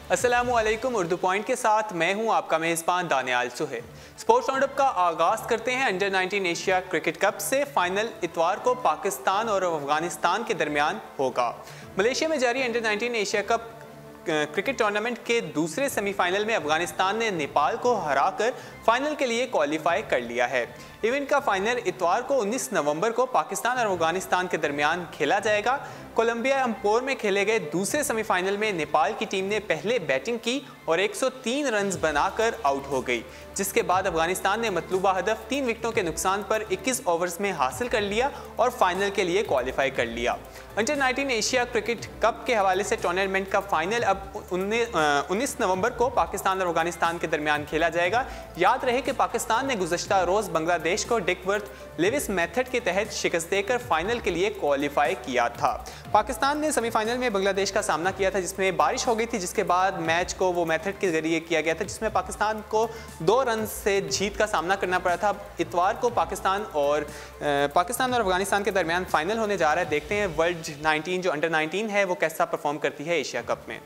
अस्सलामुअलैकुम। उर्दू पॉइंट के साथ मैं हूं आपका मेज़बान दानियाल सुहेल। स्पोर्ट्स राउंडअप का आगाज़ करते हैं अंडर 19 एशिया क्रिकेट कप से। फाइनल इतवार को पाकिस्तान और अफगानिस्तान के दरमियान होगा। मलेशिया में जारी under 19 Asia cup cricket tournament के दूसरे सेमीफाइनल में अफगानिस्तान ने नेपाल को हराकर फाइनल के लिए क्वालिफाई कर लिया है। इवेंट का फाइनल इतवार को 19 नवंबर को पाकिस्तान और अफगानिस्तान के दरमियान खेला जाएगा। कोलंबिया एम्पोर में खेले गए दूसरे सेमीफाइनल में नेपाल की टीम ने पहले बैटिंग की और 103 रन्स बनाकर आउट हो गई, जिसके बाद अफगानिस्तान ने मतलूबा हदफ 3 विकेटों के नुकसान पर 21 ओवर्स में हासिल कर लिया और फाइनल के लिए क्वालिफाई कर लिया। अंडर 19 एशिया क्रिकेट कप के हवाले से टूर्नामेंट का फाइनल अब 19 नवंबर को पाकिस्तान और अफगानिस्तान के दरमियान खेला जाएगा। याद रहे कि पाकिस्तान ने गुज़श्ता रोज़ बांग्लादेश को डिकवर्थ लेविस मेथड के तहत शिकस्त देकर फाइनल के लिए क्वालिफाई किया था। पाकिस्तान ने सेमीफाइनल में बांग्लादेश का सामना किया था, जिसमें बारिश हो गई थी, जिसके बाद मैच को वो मेथड के जरिए किया गया था, जिसमें पाकिस्तान को 2 रन से जीत का सामना करना पड़ा था। इतवार को पाकिस्तान और अफगानिस्तान के दरमियान फाइनल होने जा रहा है। देखते हैं वर्ल्ड 19 जो अंडर 19 है वो कैसा परफॉर्म करती है एशिया कप में।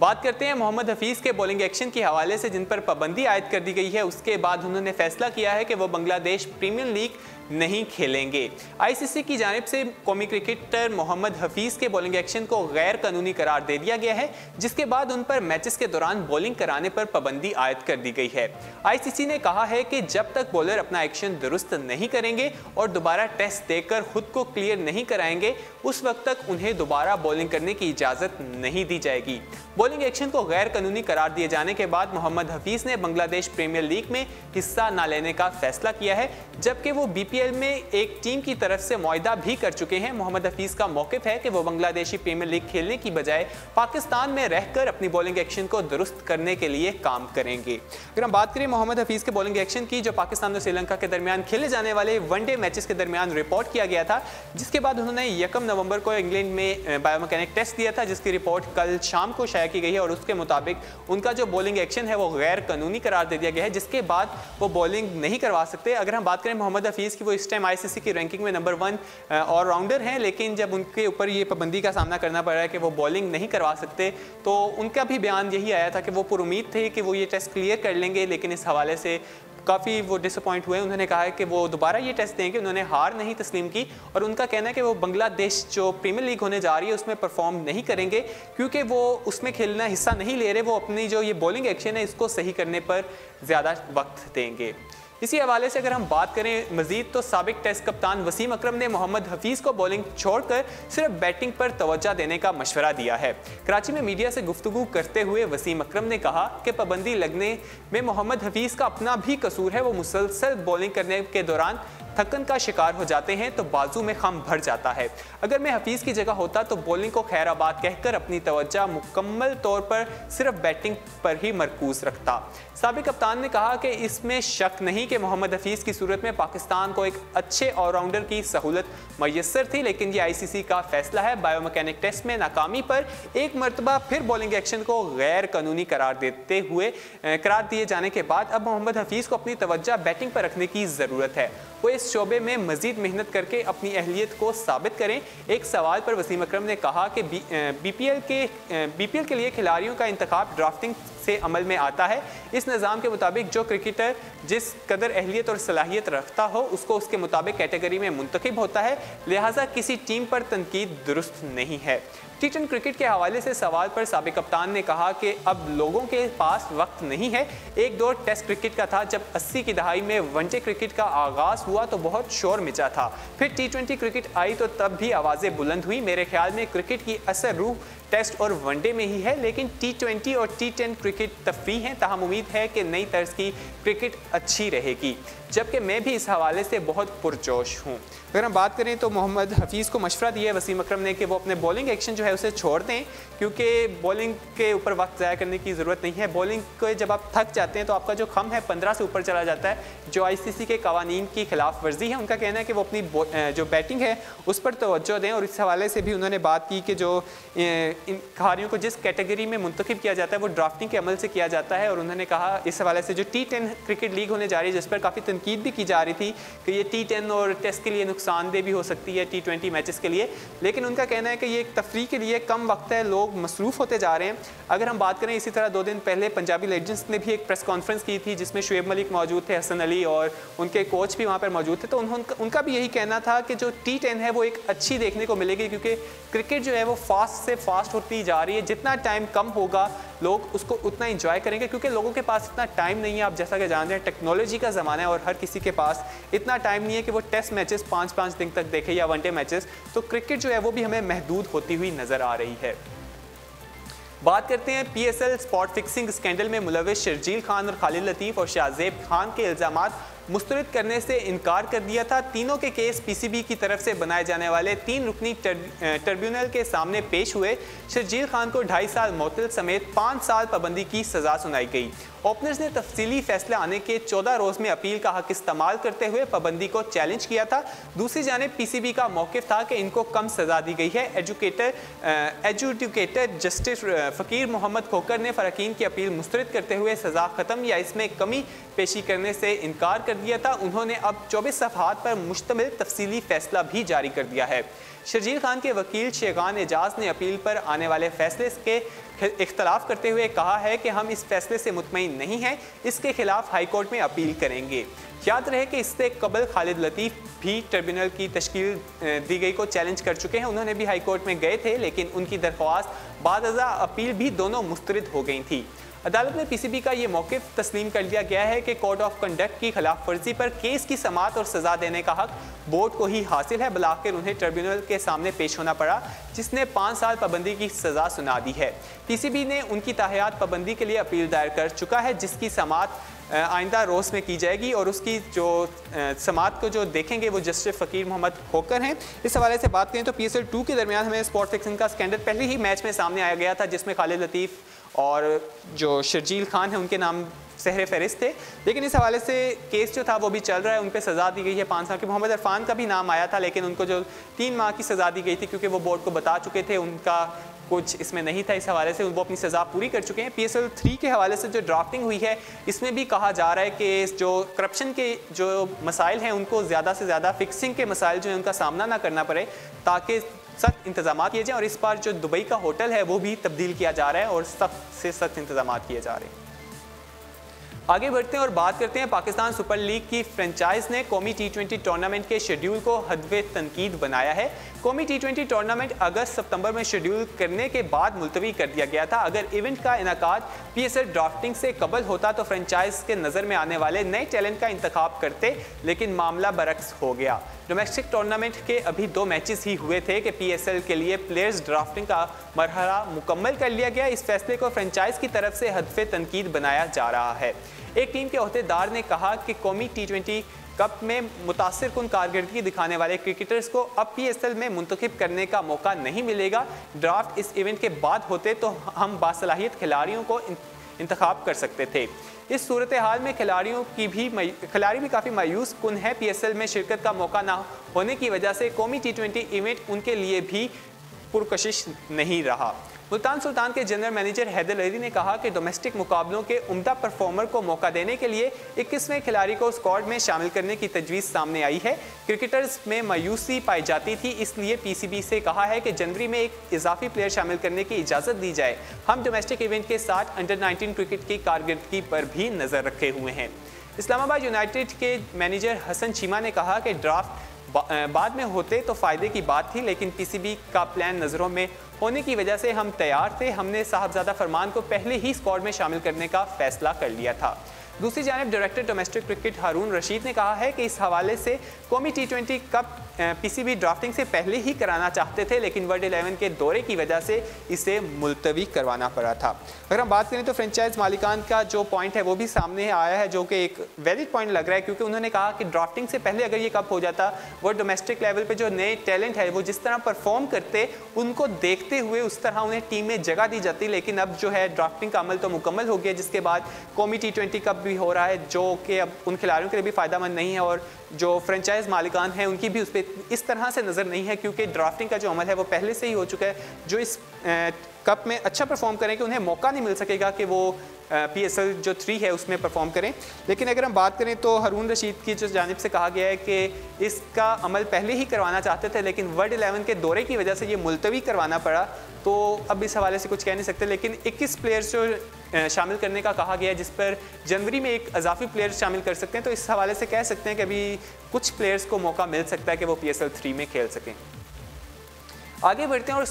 बात करते हैं मोहम्मद हफीज़ के बॉलिंग एक्शन के हवाले से, जिन पर पाबंदी आयद कर दी गई है। उसके बाद उन्होंने फैसला किया है कि वो बांग्लादेश प्रीमियर लीग नहीं खेलेंगे। आईसीसी की जानिब से कौमी क्रिकेटर मोहम्मद हफीज़ के बॉलिंग एक्शन को गैर कानूनी करार दे दिया गया है, जिसके बाद उन पर मैचेस के दौरान बॉलिंग कराने पर पाबंदी आयद कर दी गई है। आईसीसी ने कहा है कि जब तक बॉलर अपना एक्शन दुरुस्त नहीं करेंगे और दोबारा टेस्ट देकर खुद को क्लियर नहीं कराएंगे, उस वक्त तक उन्हें दोबारा बॉलिंग करने की इजाज़त नहीं दी जाएगी। बॉलिंग एक्शन को गैर कानूनी करार दिए जाने के बाद मोहम्मद हफीज़ ने बांग्लादेश प्रीमियर लीग में हिस्सा न लेने का फैसला किया है, जबकि वो बीपीएल में एक टीम की तरफ से मुआहदा भी कर चुके हैं। मोहम्मद हफीज़ का मौक़िफ़ है कि वो बांग्लादेशी प्रीमियर लीग खेलने की बजाय पाकिस्तान में रहकर अपनी बॉलिंग एक्शन को दुरुस्त करने के लिए काम करेंगे। अगर हम बात करें मोहम्मद हफीज़ के बॉलिंग एक्शन की, जो पाकिस्तान और श्रीलंका के दरमियान खेले जाने वाले वनडे मैचेस के दरमियान रिपोर्ट किया गया था, जिसके बाद उन्होंने 1 नवंबर को इंग्लैंड में बायोमैकेनिक टेस्ट दिया था, जिसकी रिपोर्ट कल शाम को शाया की गई है और उसके मुताबिक उनका जो बॉलिंग एक्शन है वो गैर कानूनी करार दे दिया गया है, जिसके बाद वो बॉलिंग नहीं करवा सकते। अगर हम बात करें मोहम्मद हफीज़ की, वो इस टाइम आईसीसी की रैंकिंग में नंबर 1 ऑलराउंडर हैं, लेकिन जब उनके ऊपर ये पाबंदी का सामना करना पड़ रहा है कि वो बॉलिंग नहीं करवा सकते, तो उनका भी बयान यही आया था कि वो पुरुमीद थे कि वो ये टेस्ट क्लियर कर लेंगे, लेकिन इस हवाले से काफ़ी वो डिसअपॉइंट हुए। उन्होंने कहा है कि वो दोबारा ये टेस्ट देंगे। उन्होंने हार नहीं तस्लीम की और उनका कहना है कि वो बांग्लादेश जो प्रीमियर लीग होने जा रही है उसमें परफॉर्म नहीं करेंगे, क्योंकि वो उसमें खेलना हिस्सा नहीं ले रहे। वो अपनी जो ये बॉलिंग एक्शन है इसको सही करने पर ज़्यादा वक्त देंगे। इसी हवाले से अगर हम बात करें मजीद, तो साबिक टेस्ट कप्तान वसीम अकरम ने मोहम्मद हफीज़ को बॉलिंग छोड़कर सिर्फ बैटिंग पर तवज्जो देने का मशवरा दिया है। कराची में मीडिया से गुफ्तगू करते हुए वसीम अकरम ने कहा कि पाबंदी लगने में मोहम्मद हफीज़ का अपना भी कसूर है। वो मुसलसल बॉलिंग करने के दौरान थकन का शिकार हो जाते हैं तो बाजू में खम भर जाता है। अगर मैं हफीज़ की जगह होता तो बॉलिंग को खैराबाद कहकर अपनी तवज्जो मुकम्मल तौर पर सिर्फ बैटिंग पर ही मरकूज रखता। साबिक कप्तान ने कहा कि इसमें शक नहीं कि मोहम्मद हफीज़ की सूरत में पाकिस्तान को एक अच्छे ऑलराउंडर की सहूलत मैसर थी, लेकिन ये आईसीसी का फैसला है। बायोमैकेनिक टेस्ट में नाकामी पर एक मरतबा फिर बॉलिंग एक्शन को गैर कानूनी करार दिए जाने के बाद अब मोहम्मद हफीज़ को अपनी तवज्जो बैटिंग पर रखने की ज़रूरत है। वो इस शोबे में मजीद मेहनत करके अपनी अहलियत को साबित करें। एक सवाल पर वसीम अकरम ने कहा कि बीपीएल के लिए खिलाड़ियों का इंतखाब ड्राफ्टिंग से अमल में आता है। इस निज़ाम के मुताबिक जो क्रिकेटर जिस कदर अहलियत और सलाहियत रखता हो उसको उसके मुताबिक कैटेगरी में मुंतखब होता है, लिहाजा किसी टीम पर तनकीद दुरुस्त नहीं है। T10 क्रिकेट के हवाले से सवाल पर साबिक कप्तान ने कहा कि अब लोगों के पास वक्त नहीं है। एक दौर टेस्ट क्रिकेट का था, जब 80 की दहाई में वनडे क्रिकेट का आगाज़ हुआ तो बहुत शोर मचा था। फिर T20 क्रिकेट आई तो तब भी आवाज़ें बुलंद हुई। मेरे ख्याल में क्रिकेट की असल रूह टेस्ट और वनडे में ही है, लेकिन T20 और T10 क्रिकेट तफरीह हैं। ताहम उम्मीद है कि नई तर्ज की क्रिकेट अच्छी रहेगी, जबकि मैं भी इस हवाले से बहुत पुरजोश हूँ। अगर हम बात करें तो मोहम्मद हफीज़ को मशवरा दिया है वसीम अकरम ने कि वो अपने बॉलिंग एक्शन जो है उसे छोड़ दें, क्योंकि बॉलिंग के ऊपर वक्त ज़ाया करने की ज़रूरत नहीं है। बॉलिंग को जब आप थक जाते हैं तो आपका जो खम है 15 से ऊपर चला जाता है, जो आईसीसी के कवानीन की खिलाफ वर्जी है। उनका कहना है कि वो अपनी जो बैटिंग है उस पर तवज्जो दें। और इस हवाले से भी उन्होंने बात की कि जो इन खिलाड़ियों को जिस कैटेगरी में मुंतखब किया जाता है वो ड्राफ्टिंग के अमल से किया जाता है। और उन्होंने कहा इस हवाले से जो T10 क्रिकेट लीग होने जा रही है, जिस पर काफ़ी तनकीद भी की जा रही थी कि ये T10 और टेस्ट के लिए नुकसानदेह भी हो सकती है T20 मैचेस के लिए, लेकिन उनका कहना है कि ये एक तफरीह के लिए कम वक्त है, लोग मसरूफ़ होते जा रहे हैं। अगर हम बात करें, इसी तरह 2 दिन पहले पंजाबी लेजेंड्स ने भी एक प्रेस कॉन्फ्रेंस की थी जिसमें शुएब मलिक मौजूद थे, हसन अली और उनके कोच भी वहाँ पर मौजूद थे। तो उनका भी यही कहना था कि जो T10 है वो एक अच्छी देखने को मिलेगी, क्योंकि क्रिकेट जो है वो फास्ट से फास्ट होती जा रही है। जितना टाइम कम होगा लोग उसको उतना इंजॉय करेंगे, क्योंकि लोगों के पास इतना टाइम नहीं है। आप जैसा कि जानते हैं टेक्नोलॉजी का ज़माना है और हर किसी के पास इतना टाइम नहीं है कि वो टेस्ट मैचेस 5-5 दिन तक देखे या वनडे मैचेस। तो क्रिकेट जो है वो भी हमें महदूद होती हुई नज़र आ रही है। बात करते हैं PSL स्पॉट फिक्सिंग स्कैंडल में मुलविस शर्जील खान और खालिद लतीफ़ और शाहजेब खान के इल्ज़ामात मुस्तरद करने से इनकार कर दिया था। तीनों के केस PCB की तरफ से बनाए जाने वाले 3 रुकनी ट्रिब्यूनल के सामने पेश हुए। शर्जील खान को 2.5 साल मोअत्तल समेत 5 साल पाबंदी की सज़ा सुनाई गई। ओपनर्स ने तफसीली फैसला आने के 14 रोज़ में अपील का हक इस्तेमाल करते हुए पाबंदी को चैलेंज किया था। दूसरी जानिब PCB का मौक़िफ़ था कि इनको कम सज़ा दी गई है। एजुकेटेड जस्टिस फ़कीर मोहम्मद खोकर ने फ़रक़ीन की अपील मुस्तरद करते हुए सज़ा ख़त्म या इसमें कमी पेशी करने से इनकार कर दिया था। उन्होंने अब 24 सफ़हात पर मुश्तमिल तफसीली फ़ैसला भी जारी कर दिया है। शर्जील खान के वकील शेखान एजाज ने अपील पर आने वाले फैसले के इख्तलाफ करते हुए कहा है कि हम इस फैसले से मुतमईन नहीं हैं, इसके खिलाफ हाई कोर्ट में अपील करेंगे। याद रहे कि इससे कबल खालिद लतीफ़ भी ट्रिब्यूनल की तश्कील दी गई को चैलेंज कर चुके हैं। उन्होंने भी हाई कोर्ट में गए थे, लेकिन उनकी दरख्वास्त बाद अपील भी दोनों मुस्तरद हो गई थी। अदालत में PCB का ये मौक़िफ़ तस्लीम कर लिया गया है कि कोड ऑफ कंडक्ट की खिलाफ वर्जी पर केस की समाअत और सज़ा देने का हक बोर्ड को ही हासिल है। बलाखिर उन्हें ट्रिब्यूनल के सामने पेश होना पड़ा, जिसने 5 साल पाबंदी की सज़ा सुना दी है। PCB ने उनकी ताहियात पाबंदी के लिए अपील दायर कर चुका है, जिसकी समाअत आइंदा रोज़ में की जाएगी और उसकी जो समाअत को जो देखेंगे वो जस्टिस फ़कीर मोहम्मद खोकर हैं। इस हवाले से बात करें तो PSL 2 के दरमियान हमें स्पॉट फिक्सिंग का स्कैंडल पहले ही मैच में सामने आया गया था, जिसमें खालिद लतीफ़ और जो शर्जील खान है उनके नाम सहरे फहरिस्त थे। लेकिन इस हवाले से केस जो था वो भी चल रहा है, उन पर सज़ा दी गई है 5 साल की। मोहम्मद इरफान का भी नाम आया था, लेकिन उनको जो 3 माह की सज़ा दी गई थी, क्योंकि वो बोर्ड को बता चुके थे उनका कुछ इसमें नहीं था। इस हवाले से वो अपनी सज़ा पूरी कर चुके हैं। PSL 3 के हवाले से जो ड्राफ्टिंग हुई है, इसमें भी कहा जा रहा है कि जो करप्शन के जो मसाइल हैं उनको ज़्यादा से ज़्यादा फिक्सिंग के मसाइल जो हैं उनका सामना ना करना पड़े, ताकि सख्त इंतजाम किए जाएँ। और इस बार जो दुबई का होटल है वो भी तब्दील किया जा रहा है और सख्त से सख्त इंतजाम किए जा रहे हैं। आगे बढ़ते हैं और बात करते हैं पाकिस्तान सुपर लीग की फ्रेंचाइज ने कौमी T20 टूर्नामेंट के शेड्यूल को हदवे तनकीद बनाया है। कौमी T20 टूर्नामेंट अगस्त-सितंबर में शेड्यूल करने के बाद मुलतवी कर दिया गया था। अगर इवेंट का इनेकाद PSL ड्राफ्टिंग से कबल होता तो फ्रेंचाइज के नज़र में आने वाले नए टैलेंट का इंतखाब करते, लेकिन मामला बरक्स हो गया। डोमेस्टिक टूर्नामेंट के अभी 2 मैचेस ही हुए थे कि PSL के लिए प्लेयर्स ड्राफ्टिंग का मरहला मुकम्मल कर लिया गया। इस फैसले को फ्रेंचाइज की तरफ से हदफे तनकीद बनाया जा रहा है। एक टीम के अहदेदार ने कहा कि कौमी T20 कप में मुतासिर कुन कारकर्दगी दिखाने वाले क्रिकेटर्स को अब PSL में मुंतखब करने का मौका नहीं मिलेगा। ड्राफ्ट इस इवेंट के बाद होते तो हम बासलाहियत खिलाड़ियों को इंतखाब कर सकते थे। इस सूरत हाल में खिलाड़ी भी काफ़ी मायूस कुन है। PSL में शिरकत का मौका ना होने की वजह से कौमी T20 इवेंट उनके लिए भी पुरकशिश नहीं रहा। मुल्तान सुल्तान के जनरल मैनेजर हैदर अली ने कहा कि डोमेस्टिक मुकाबलों के उम्दा परफॉर्मर को मौका देने के लिए 21वें खिलाड़ी को स्क्वाड में शामिल करने की तजवीज़ सामने आई है। क्रिकेटर्स में मायूसी पाई जाती थी, इसलिए PCB से कहा है कि जनवरी में एक इजाफी प्लेयर शामिल करने की इजाज़त दी जाए। हम डोमेस्टिक इवेंट के साथ अंडर-19 क्रिकेट की कारकर्दगी पर भी नज़र रखे हुए हैं। इस्लामाबाद यूनाइटेड के मैनेजर हसन चीमा ने कहा कि ड्राफ्ट बाद में होते तो फ़ायदे की बात थी, लेकिन PCB का प्लान नज़रों में होने की वजह से हम तैयार थे। हमने साहबजादा फरमान को पहले ही स्क्वाड में शामिल करने का फैसला कर लिया था। दूसरी जानिब डायरेक्टर डोमेस्टिक क्रिकेट हारून रशीद ने कहा है कि इस हवाले से कौमी T20 कप PCB ड्राफ्टिंग से पहले ही कराना चाहते थे, लेकिन वर्ल्ड 11 के दौरे की वजह से इसे मुलतवी करवाना पड़ा था। अगर हम बात करें तो फ्रेंचाइज मालिकान का जो पॉइंट है वो भी सामने आया है, जो कि एक वैलिड पॉइंट लग रहा है, क्योंकि उन्होंने कहा कि ड्राफ्टिंग से पहले अगर ये कप हो जाता, वो डोमेस्टिक लेवल पर जो नए टैलेंट है वो जिस तरह परफॉर्म करते, उनको देखते हुए उस तरह उन्हें टीम में जगह दी जाती। लेकिन अब जो है ड्राफ्टिंग का अमल तो मुकम्मल हो गया, जिसके बाद कौमी T20 कप भी हो रहा है, जो कि अब उन खिलाड़ियों के लिए भी फ़ायदेमंद नहीं है और जो फ्रेंचाइज मालिकान हैं उनकी भी उस पर इस तरह से नज़र नहीं है, क्योंकि ड्राफ्टिंग का जो अमल है वो पहले से ही हो चुका है। जो इस कप में अच्छा परफॉर्म करें कि उन्हें मौका नहीं मिल सकेगा कि वो PSL जो 3 है उसमें परफॉर्म करें। लेकिन अगर हम बात करें तो हारून रशीद की जो जानिब से कहा गया है कि इसका अमल पहले ही करवाना चाहते थे, लेकिन वर्ल्ड 11 के दौरे की वजह से ये मुलतवी करवाना पड़ा, तो अब इस हवाले से कुछ कह नहीं सकते। लेकिन 21 प्लेयर्स जो शामिल करने का कहा गया है, जिस पर जनवरी में एक अजाफी प्लेयर शामिल कर सकते हैं, तो इस हवाले से कह सकते हैं कि अभी कुछ प्लेयर्स को मौका मिल सकता है कि वो PSL 3 में खेल सकें। आगे बढ़ते हैं और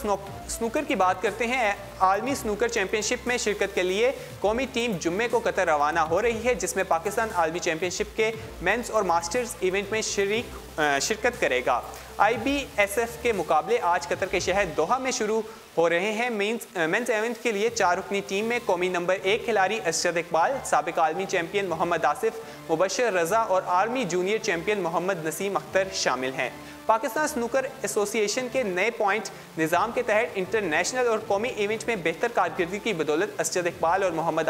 स्नूकर की बात करते हैं। आलमी स्नूकर चैंपियनशिप में शिरकत के लिए कौमी टीम जुम्मे को कतर रवाना हो रही है, जिसमें पाकिस्तान आलमी चैंपियनशिप के मेंस और मास्टर्स इवेंट में शिरकत करेगा। IBSF के मुकाबले आज कतर के शहर दोहा में शुरू हो रहे हैं। मेंस इवेंट के लिए 4 रुकनी टीम में कौमी नंबर 1 खिलाड़ी अरशद इकबाल, साबिक आलमी चैंपियन मोहम्मद आसिफ, मुबशर रजा और army junior champion Mohammad Naseem Akhtar शामिल हैं। पाकिस्तान स्नूकर एसोसिएशन के नए पॉइंट निज़ाम के तहत इंटरनेशनल और कौमी इवेंट में बेहतर कारकर्दगी की बदौलत अरशद इकबाल और मोहम्मद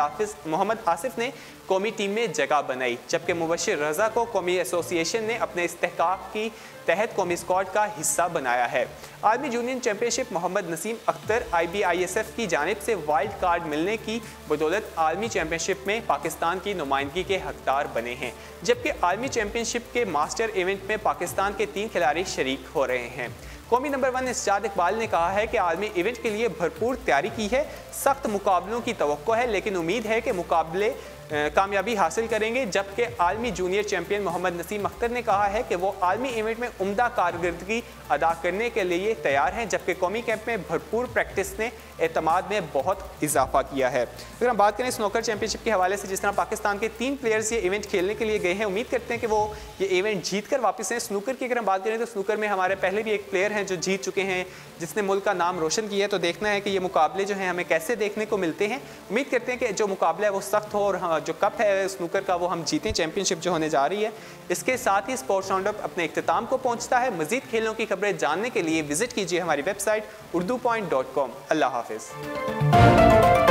आसिफ ने कौमी टीम में जगह बनाई, जबकि मुबशर रजा को कौमी एसोसिएशन ने अपने इस्तेहकाक की तहत कौमी स्क्वाड का हिस्सा बनाया है। Army junior championship Mohammad Naseem Akhtar IBISF की जानिब से वाइल्ड कार्ड मिलने की बदौलत आर्मी चैंपियनशिप में पाकिस्तान की नुमाइंदगी के हकदार बने हैं, जबकि आर्मी चैंपियनशिप के मास्टर इवेंट में पाकिस्तान के 3 खिलाड़ी शरीक हो रहे हैं। कौमी नंबर 1 इस्जाद इकबाल ने कहा है कि आर्मी इवेंट के लिए भरपूर तैयारी की है, सख्त मुकाबलों की तवक्को है, लेकिन उम्मीद है कि मुकाबले कामयाबी हासिल करेंगे। जबकि आलमी जूनियर चैंपियन मोहम्मद नसीम अख्तर ने कहा है कि वो आलमी इवेंट में उम्दा कारकर्दगी अदा करने के लिए तैयार हैं, जबकि कौमी कैंप में भरपूर प्रैक्टिस ने एतमाद में बहुत इजाफा किया है। अगर हम बात करें स्नूकर चैंपियनशिप के हवाले से, जिस तरह पाकिस्तान के 3 प्लेयर्स ये इवेंट खेलने के लिए गए हैं, उम्मीद करते हैं कि वो ये इवेंट जीत कर वापस हैं। स्नूकर की अगर हम बात करें तो स्नूकर में हमारे पहले भी एक प्लेयर हैं जो जीत चुके हैं, जिसने मुल्क का नाम रोशन किया है, तो देखना है कि ये मुकाबले जो हैं हमें कैसे देखने को मिलते हैं। उम्मीद करते हैं कि जो मुकाबला है वो सख्त हो और जो कप है स्नूकर का वो हम जीतें, चैंपियनशिप जो होने जा रही है। इसके साथ ही स्पोर्ट्स राउंडअप अपने इख्तिताम को पहुंचता है। मजीद खेलों की खबरें जानने के लिए विजिट कीजिए हमारी वेबसाइट urdupoint.com। अल्लाह हाफिज़।